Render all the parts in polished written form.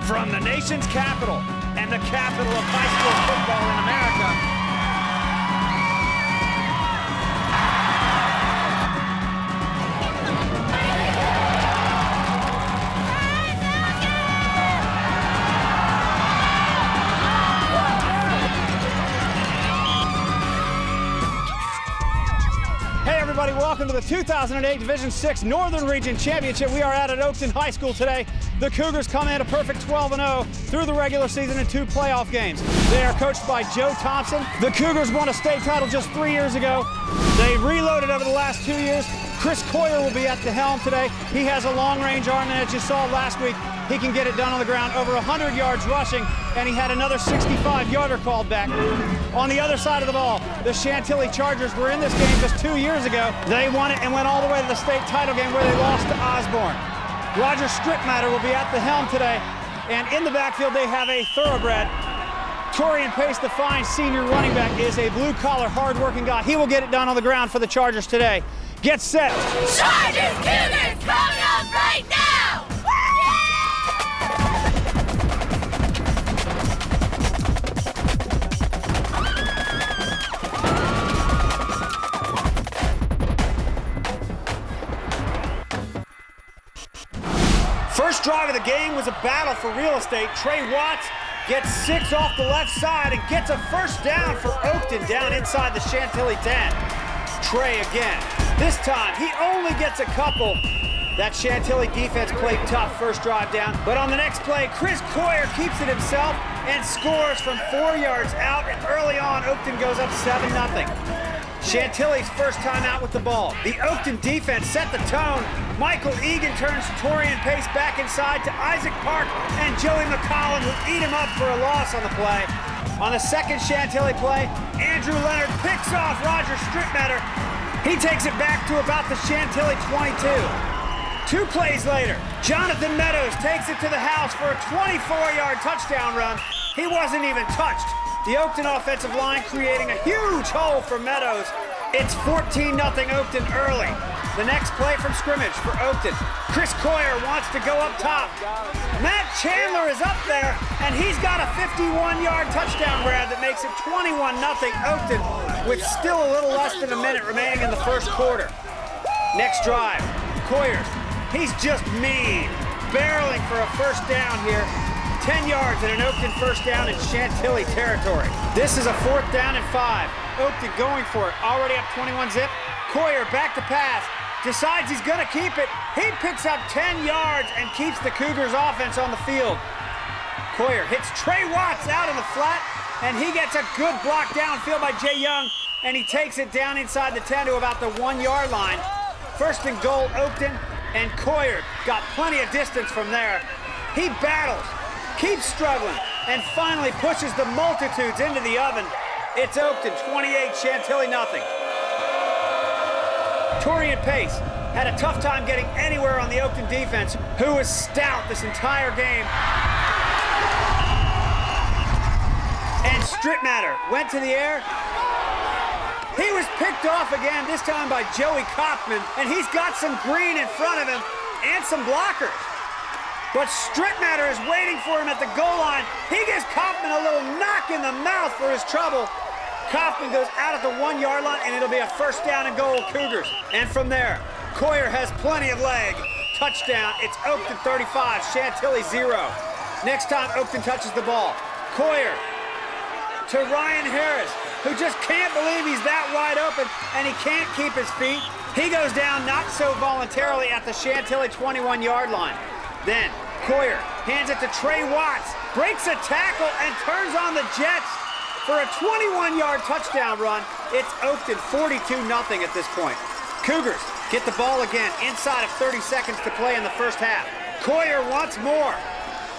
From the nation's capital and the capital of high school football in America, welcome to the 2008 Division VI Northern Region Championship. We are out at Oakton High School today. The Cougars come in a perfect 12-0 through the regular season in 2 playoff games. They are coached by Joe Thompson. The Cougars won a state title just 3 years ago. They reloaded over the last 2 years. Chris Coyer will be at the helm today. He has a long-range arm, and as you saw last week, he can get it done on the ground, over 100 yards rushing, and he had another 65-yarder called back. On the other side of the ball, the Chantilly Chargers were in this game just 2 years ago. They won it and went all the way to the state title game where they lost to Osborne. Roger Strittmatter will be at the helm today, and in the backfield they have a thoroughbred. Torian Pace, the fine senior running back, is a blue-collar, hard-working guy. He will get it done on the ground for the Chargers today. Get set. Chargers Cougars coming up right now! First drive of the game was a battle for real estate. Trey Watts gets 6 off the left side and gets a first down for Oakton down inside the Chantilly 10. Trey again. This time, he only gets a couple. That Chantilly defense played tough first drive down. But on the next play, Chris Coyer keeps it himself and scores from 4 yards out. And early on, Oakton goes up 7-0. Chantilly's first time out with the ball. The Oakton defense set the tone. Michael Egan turns Torian Pace back inside to Isaac Park, and Joey McCollum will eat him up for a loss on the play. On the second Chantilly play, Andrew Leonard picks off Roger Strittmatter. He takes it back to about the Chantilly 22. 2 plays later, Jonathan Meadows takes it to the house for a 24-yard touchdown run. He wasn't even touched. The Oakton offensive line creating a huge hole for Meadows. It's 14-0 Oakton early. The next play from scrimmage for Oakton. Chris Coyer wants to go up top. Matt Chandler is up there, and he's got a 51-yard touchdown grab that makes it 21-0 Oakton with still a little less than a minute remaining in the first quarter. Next drive, Coyer, he's just mean, barreling for a first down here. 10 yards and an Oakton first down in Chantilly territory. This is a 4th down and 5. Oakton going for it, already up 21-zip. Coyer back to pass, decides he's gonna keep it. He picks up 10 yards and keeps the Cougars offense on the field. Coyer hits Trey Watts out in the flat, and he gets a good block downfield by Jay Young, and he takes it down inside the 10 to about the 1-yard line. First and goal, Oakton, and Coyer got plenty of distance from there. He battles, keeps struggling, and finally pushes the multitudes into the oven. It's Oakton 28, Chantilly 0. Torian Pace had a tough time getting anywhere on the Oakton defense, who was stout this entire game. And Strittmatter went to the air. He was picked off again, this time by Joey Kaufman, and he's got some green in front of him and some blockers. But Strittmatter is waiting for him at the goal line. He gives Kaufman a little knock in the mouth for his trouble. Kaufman goes out at the 1-yard line, and it'll be a first down and goal, Cougars. And from there, Coyer has plenty of leg. Touchdown, it's Oakton 35, Chantilly 0. Next time Oakton touches the ball, Coyer to Ryan Harris, who just can't believe he's that wide open, and he can't keep his feet. He goes down not so voluntarily at the Chantilly 21-yard line. Then Coyer hands it to Trey Watts, breaks a tackle, and turns on the Jets for a 21-yard touchdown run. It's Oakton 42-0 at this point. Cougars get the ball again inside of 30 seconds to play in the first half. Coyer wants more.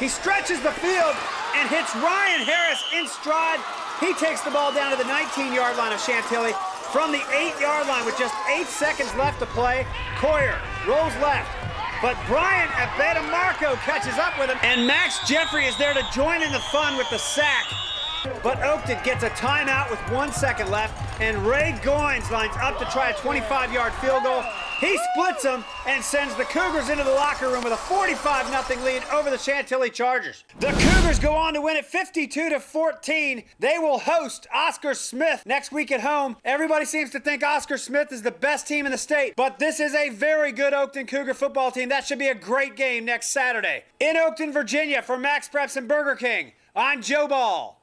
He stretches the field and hits Ryan Harris in stride. He takes the ball down to the 19-yard line of Chantilly. From the 8-yard line with just 8 seconds left to play, Coyer rolls left. But Brian Abeda Marco catches up with him, and Max Jeffrey is there to join in the fun with the sack. But Oakton gets a timeout with 1 second left, and Ray Goins lines up to try a 25-yard field goal. He splits them and sends the Cougars into the locker room with a 45-0 lead over the Chantilly Chargers. The Cougars go on to win it 52-14. They will host Oscar Smith next week at home. Everybody seems to think Oscar Smith is the best team in the state, but this is a very good Oakton Cougar football team. That should be a great game next Saturday. In Oakton, Virginia, for Max Preps and Burger King, I'm Joe Ball.